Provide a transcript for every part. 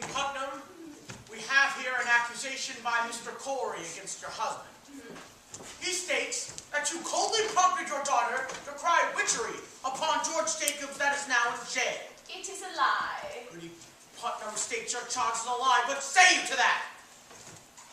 Putnam, we have here an accusation by Mr. Corey against your husband. He states that you coldly prompted your daughter to cry witchery upon George Jacobs that is now in jail. It is a lie. Lady Putnam states your charge is a lie. What say you to that?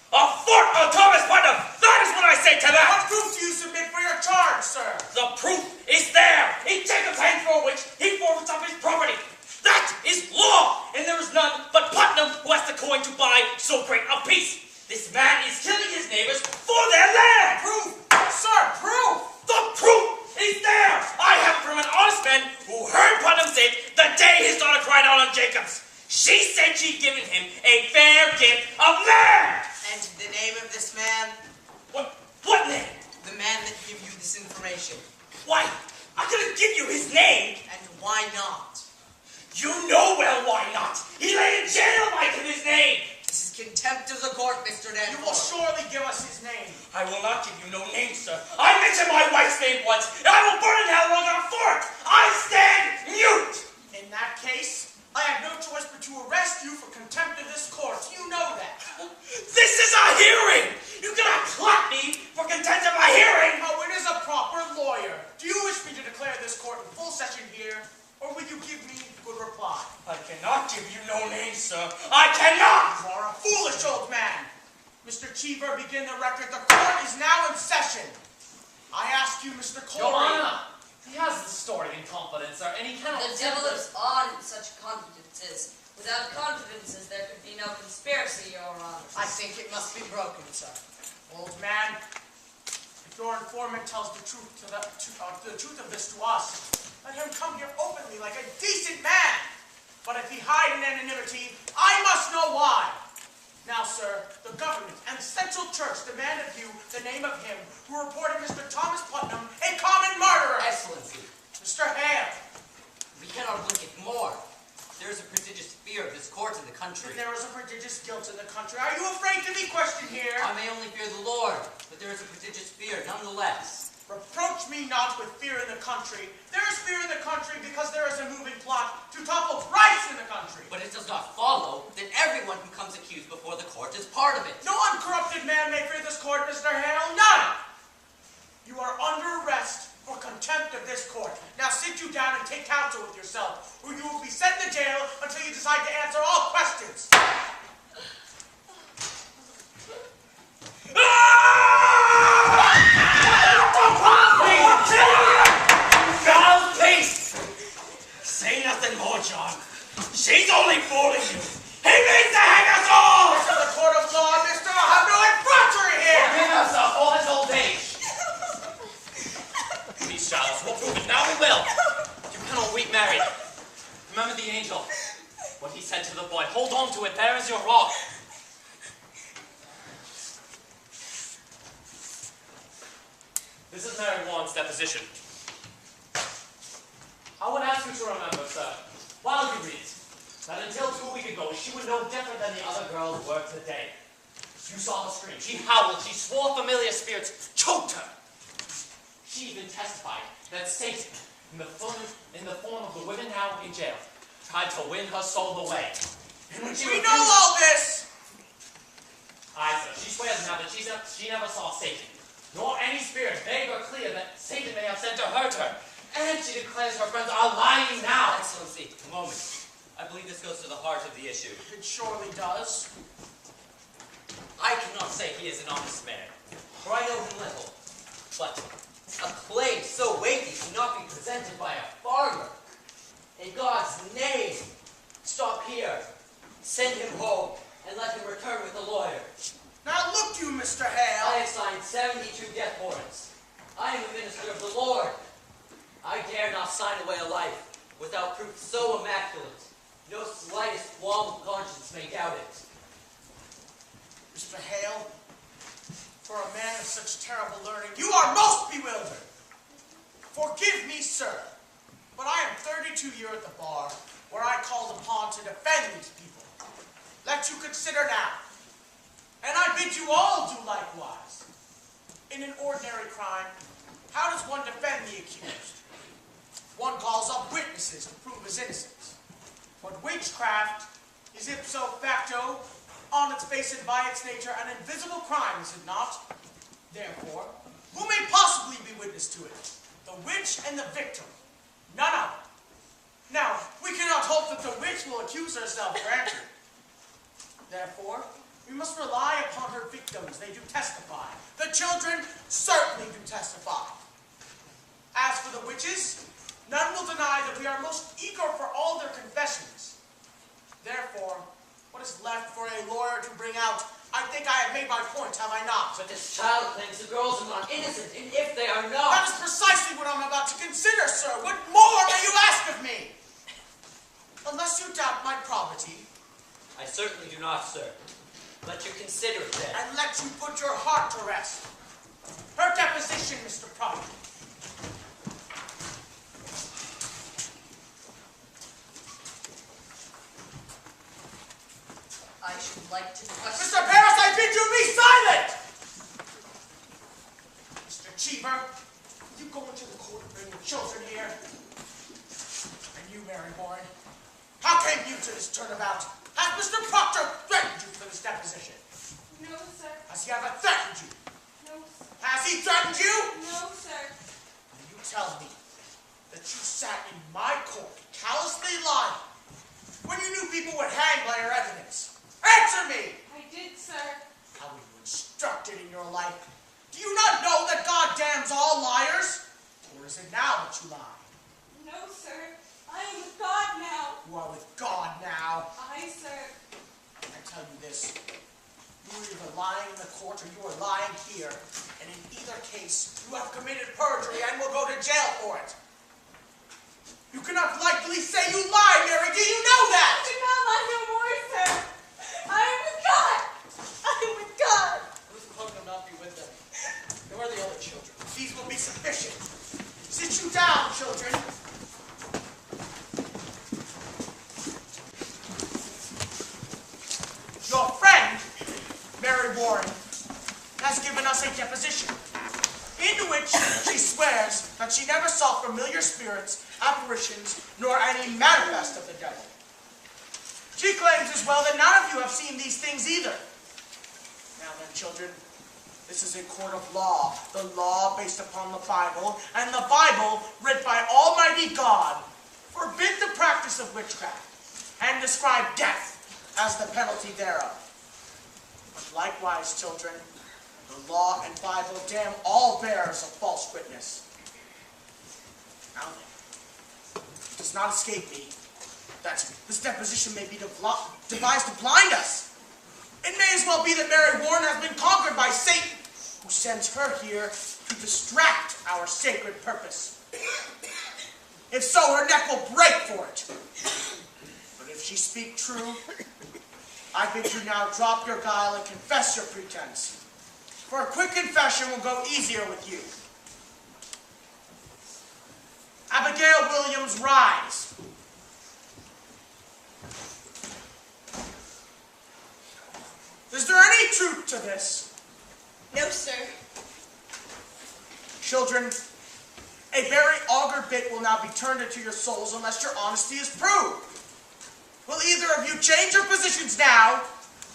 A fort of Thomas Putnam! That is what I say to that! What proof do you submit for your charge, sir? The proof is there! In Jacob's hand for which he forfeits up his property. That is law, and there is none but Putnam who has the coin to buy so great a peace. This man is killing his neighbors for their land! Proof! Sir, proof! The proof is there! I have it from an honest man who heard Putnam say the day his daughter cried out on Jacobs. She said she'd given him a fair gift of land! And the name of this man? What name? The man that gave you this information. Why, I couldn't give you his name. And why not? You know well why not. He lay in jail by his name. This is contempt of the court, Mr. Danforth. You will surely give us his name. I will not give you no name, sir. I mentioned my wife's name once, and I will burn in hell along our fort. I stand mute. In that case, I have no choice but to arrest you for contempt of this court. You know that. This is a hearing. You cannot clap me for contempt of a hearing. Oh, it is a proper lawyer. Do you wish me to declare this court in full session here, or will you give me a good reply? I cannot give you no name, sir. I cannot. You are a foolish old man. Mr. Cheever, begin the record. The court is now in session. I ask you, Mr. Corey. Your Honor, he has the story in confidence, sir, and he cannot... The devil lives on in such confidences. Without confidences, there could be no conspiracy, Your Honor. I think it must be broken, sir. Old man, if your informant tells the truth the truth of this to us, let him come here openly like a decent man. But if he hide in anonymity, I must know why. Now, sir, the government and Central Church demand of you the name of him who reported Mr. Thomas Putnam a common murderer. Excellency, Mr. Hale. we cannot look it more. There is a prodigious fear of this court in the country. There is a prodigious guilt in the country. Are you afraid to be questioned here? I may only fear the Lord, but there is a prodigious fear nonetheless. Reproach me not with fear in the country. There is fear in the country because there is a moving plot to topple Christ in the country. But it does not follow that everyone who comes accused before the court is part of it. No uncorrupted man may fear this court, Mr. Hale. None! You are under arrest for contempt of this court. Now sit you down and take counsel with yourself, or you will be sent to jail until you decide to answer all questions. Say nothing more, John. She's only fooling you. He means to hang us all! This is the court of law, mister. I'll have no effrontery here! Forgive us of all his old age. These Charles will prove it. Now we will. You cannot weep, Mary. Remember the angel. What he said to the boy. Hold on to it. There is your rock. This is Mary Warren's deposition. I would ask you to remember, sir, while you read, that until 2 weeks ago, she was no different than the other girls were today. You saw her scream. She howled. She swore familiar spirits choked her. She even testified that Satan, in the form of the women now in jail, tried to win her soul away. And when she We know all this! Aye, sir. She swears now that she never saw Satan, nor any spirit, vague or clear, that Satan may have sent to hurt her. And she declares her friends are lying now. Excellency, a moment. I believe this goes to the heart of the issue. It surely does. I cannot say he is an honest man, for I know him little. But a claim so weighty cannot be presented by a farmer. In God's name, stop here. Send him home, and let him return with a lawyer. Now look you, Mr. I Hale. have signed 72 death warrants. I am a minister of the Lord. I dare not sign away a life without proof so immaculate. No slightest qualm of conscience may doubt it. Mr. Hale, for a man of such terrible learning, you are most bewildered. Forgive me, sir, but I am 32 years at the bar, where I called upon to defend these people. Let you consider now, and I bid you all do likewise. In an ordinary crime, how does one defend the accused? One calls up witnesses to prove his innocence. But witchcraft is ipso facto, on its face and by its nature, an invisible crime, is it not? Therefore, who may possibly be witness to it? The witch and the victim. None other. Now, we cannot hope that the witch will accuse herself, granted. Therefore, we must rely upon her victims. They do testify. The children certainly do testify. As for the witches, none will deny that we are most eager for all their confessions. Therefore, what is left for a lawyer to bring out? I think I have made my point, have I not? But this child claims the girls are not innocent, and if they are not... That is precisely what I'm about to consider, sir. What more may you ask of me? Unless you doubt my probity. I certainly do not, sir. Let you consider it then. And let you put your heart to rest. Her deposition, Mr. Proctor. I should like to question... Mr. Paris, I bid you be silent! Mr. Cheever, you go into the court and bring the children here. And you, Mary Warren, how came you to this turnabout? Has Mr. Proctor threatened you for this deposition? No, sir. Has he ever threatened you? No, sir. Has he threatened you? No, sir. And you tell me that you sat in my court, callously lying, when you knew people would hang by your evidence. Answer me! I did, sir. How were you instructed in your life? Do you not know that God damns all liars? Or is it now that you lie? No, sir. I am with God now. You are with God now. Aye, sir. I tell you this. You are either lying in the court or you are lying here. And in either case, you have committed perjury and will go to jail for it. You cannot lightly say you lied, Mary. Do you know that? I do not lie no more, sir. I am with God. I am with God. Ruth Cloak will not be with them. Nor are the other children. These will be sufficient. Sit you down, children. Your friend, Mary Warren, has given us a deposition, in which she swears that she never saw familiar spirits, apparitions, nor any manifest of the devil. She claims as well that none of you have seen these things either. Now then, children, this is a court of law, the law based upon the Bible, and the Bible, writ by Almighty God, forbid the practice of witchcraft, and describe death as the penalty thereof. But likewise, children, the law and Bible damn all bearers of false witness. Now then, it does not escape me that this deposition may be devised to blind us. It may as well be that Mary Warren has been conquered by Satan, who sends her here to distract our sacred purpose. If so, her neck will break for it. But if she speak true, I bid you now drop your guile and confess your pretense. For a quick confession will go easier with you. Abigail Williams, rise. Is there any truth to this? No, sir. Children, a very auger bit will now be turned into your souls unless your honesty is proved. Will either of you change your positions now,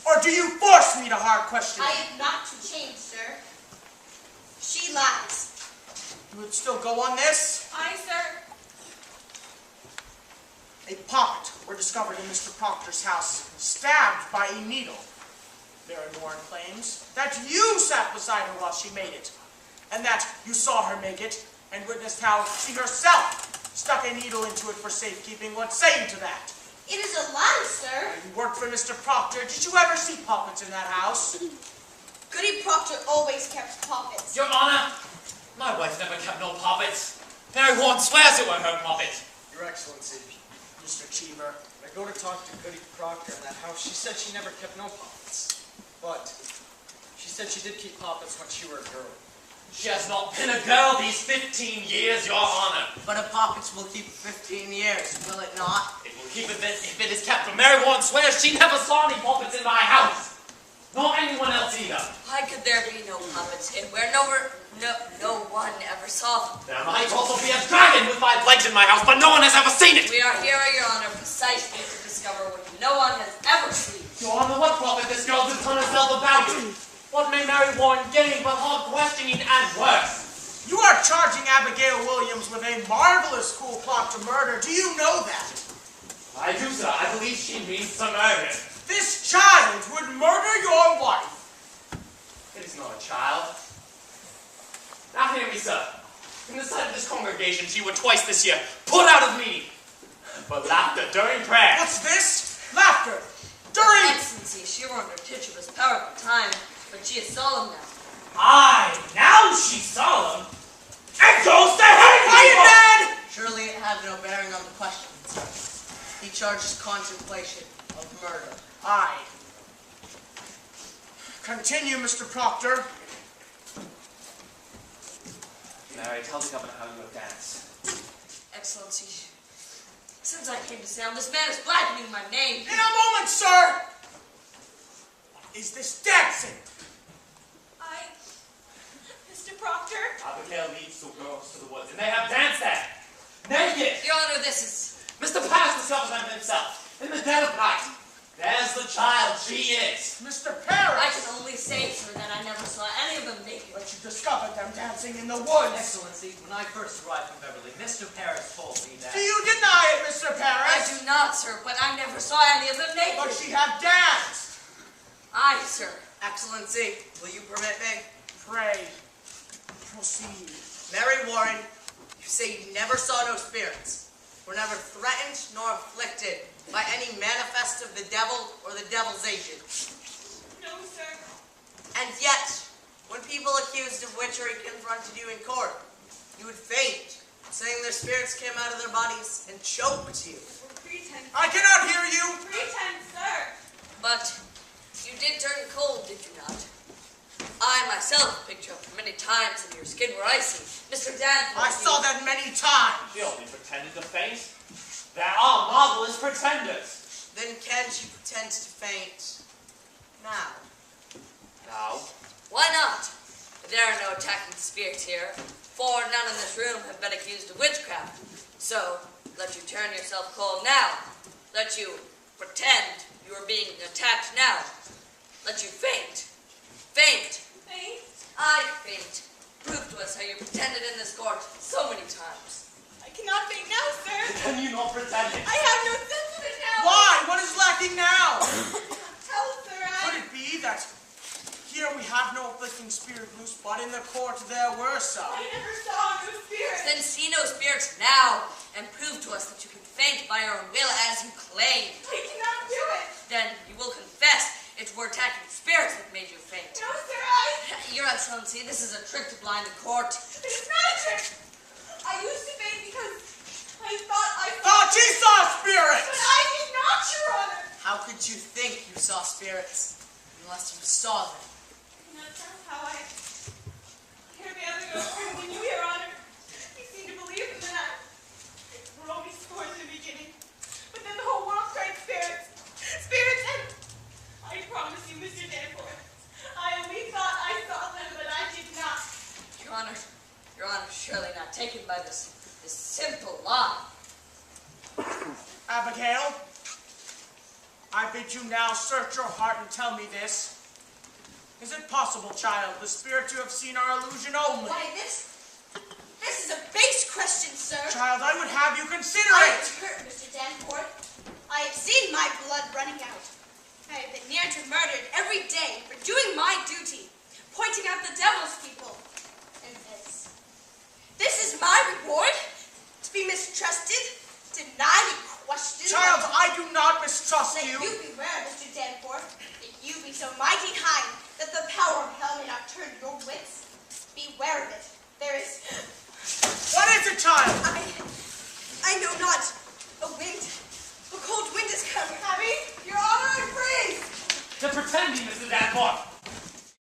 or do you force me to hard question? I am not to change, sir. She lies. You would still go on this? Aye, sir. A pocket were discovered in Mr. Proctor's house, stabbed by a needle. Mary Warren claims that you sat beside her while she made it, and that you saw her make it, and witnessed how she herself stuck a needle into it for safekeeping. What say you to that? It is a lie, sir. You worked for Mr. Proctor. Did you ever see puppets in that house? Goody Proctor always kept puppets. Your Honor, my wife never kept no puppets. Mary Warren swears it were her puppet. Your Excellency, Mr. Cheever. I go to talk to Goody Proctor in that house. She said she never kept no puppets. But she said she did keep puppets when she were a girl. She has not been a girl these 15 years, Your Honor. But a puppets will keep 15 years, will it not? It will keep it if it is kept. For Mary Warren swears she never saw any puppets in my house. Nor anyone else either. Why could there be no puppets in where no one ever saw them? There might also be a dragon with 5 legs in my house, but no one has ever seen it. We are here, Your Honor, precisely to discover what no one has ever seen. Your Honor, what profit this girl to turn herself about? What may Mary Warren gain but hard questioning and worse? You are charging Abigail Williams with a marvelous cool plot to murder. Do you know that? I do, sir. I believe she means to murder. This child would murder your wife. It is not a child. Now hear me, sir. In the sight of this congregation, she were twice this year put out of meeting for laughter during prayer. What's this? Laughter. During... Excellency, she were under Tituba's power at the time, but she is solemn now. Aye, now she's solemn and goes to hang Quiet, people! man! Surely it had no bearing on the question, sir. He charges contemplation of murder. Aye. Continue, Mr. Proctor. Mary, tell the governor how you have danced. Excellency, since I came to sound, this man is blackening my name. In a moment, sir! What is this dancing? Mr. Proctor? Abigail leads two girls to the woods, and they have danced there, naked. Your Honor, this is... Mr. Paris discovers them himself, in the dead of night. There's the child, she is. Mr. I Paris! can only say, sir, that I never saw any of them naked. But you discovered them dancing in the woods. Excellency, when I first arrived from Beverly, Mr. Paris told me that... Do you deny it, Mr. I Paris? do not, sir, but I never saw any of them naked. But she have danced. Aye, sir. Excellency, will you permit me? Pray, proceed. Mary Warren, you say you never saw no spirits, were never threatened nor afflicted by any manifest of the devil or the devil's agent. No, sir. And yet, when people accused of witchery confronted you in court, you would faint, saying their spirits came out of their bodies and choked you. Pretend. I cannot hear you. Pretend, sir. But you did turn cold, did you not? I myself picked you up many times and your skin were icy. Mr. Danforth... I saw that many times. She only pretended to faint. There are marvelous pretenders. Then can't you pretend to faint now? Now, Why not? There are no attacking spirits here, for none in this room have been accused of witchcraft. So, let you turn yourself cold now. Let you pretend you are being attacked now. Let you faint. Faint. Faint? I faint. Prove to us how you pretended in this court so many times. I cannot faint now, sir. can you not pretend it? I have no sense of it now. Why? What is lacking now? Tell, sir, Could it be that here we have no afflicting spirit loose, but in the court there were some? I never saw no spirit. Then see no spirits now, and prove to us that you can faint by your own will as you claim. I cannot do it. Then you will confess it were attacking spirits that made you faint. No, sir, Your Excellency, this is a trick to blind the court. It is not a trick. I used to faint because I thought I saw... Oh, she saw But spirits! I did not, Your Honor. How could you think you saw spirits unless you saw them? And that's how I hear the other girls than you, Your Honor. You seem to believe in that. We're only scores in the beginning. But then the whole world cried spirits. Spirits, and I promise you, Mr. Danforth, I only thought I saw them, but I did not. Your Honor, surely not taken by this simple lie. Abigail, I bid you now search your heart and tell me this. Is it possible, child, the spirits you have seen are illusion only? Why, this is a base question, sir. Child, I would have you consider I it. have heard, Mr. Danforth. I have seen my blood running out. I have been near to murdered every day for doing my duty, pointing out the devil's people. And this is my reward? To be mistrusted, denied, and questioned? Child, I do not mistrust Let you. you beware, Mr.